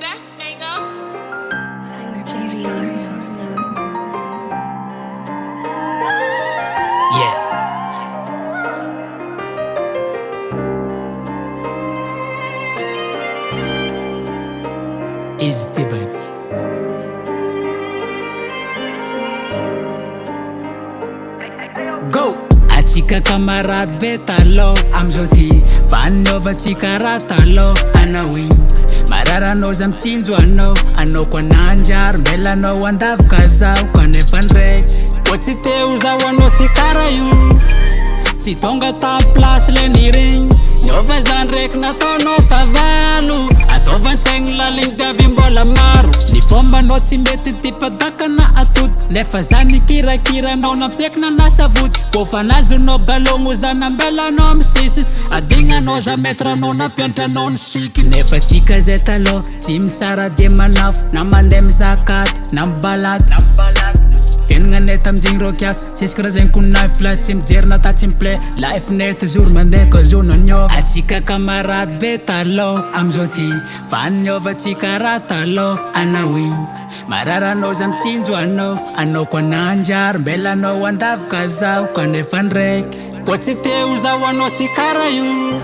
best, Mango. Yeah. Is the baby. Go! Atsika camarade be talo amizao ty faniovantsika raha talo anao igny mararanao za mitsinjo anao ko ananjary mbela anao andavaka zaho kanefa ndraiky ko tsy teo zaho anao tsy karaha io tsy tonga tamplasy le niregny niova za ndraiky nataonao favalo ataovantsegny laligny diavy mbola maro ny fombanao tsy mety tipadakana atody nefa za nikirakiranao nampiseky nanasavody kofa nazonao galogno za nambelanao amy sisiny adignanao za metranao nampiantranao ny siky nefa tsika zay taloha tsy misara de manafo na mandeha mizakaty na mibalady fiaignanay tamizigny rô kiasy tsisy karaha zegny koninahy filasy tsy mijery nata tsy miplay life net jour mandeha ko jour naniova atsika camarade be taloha amizao ty fa niovantsika raha taloha anao igny mararanao za mitsinjo anao ko ananjary mbela anao andavaka zaho kanefa ndraiky ko tsy teo zaho anao tsy karaha io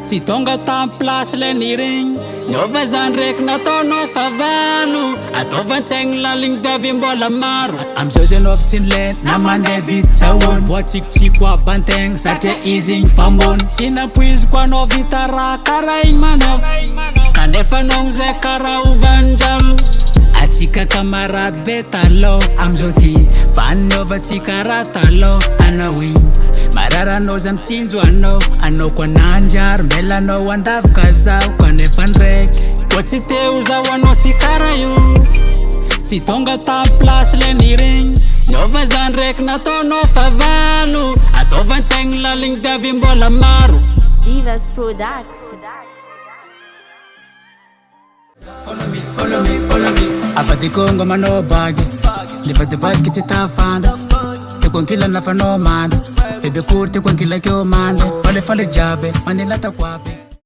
tsy tonga tamplasy le niregny niova za ndraiky nataonao favalo ataovantsegny laligny diavy mbola maro amizao zay anao tsy nilay na mandeha vity tsahony voatsikitsiko abantegna satria izy igny fambony tsy nampoiziko anao vita raha karaha igny manaova kanefa anao zay karaha ovanjalo atsika camarade be taloha amizao ty fa niovantsika raha taloha anao igny mararanao za mitsinjo anao ko ananjary mbela anao andavaka zaho kanefa ndraiky ko tsy teo zaho anao tsy karaha io tsy tonga tamplasy le niregny niova za ndraiky nataonao favalo ataovantsegny laligny diavy mbola maro Divas Products. Follow me avadikongo manao bagy livadibadiky tsy tafanda teko ankila nafanao manda bebe kory teko ankila keo manda falefaly jiaby mandeha latakoaby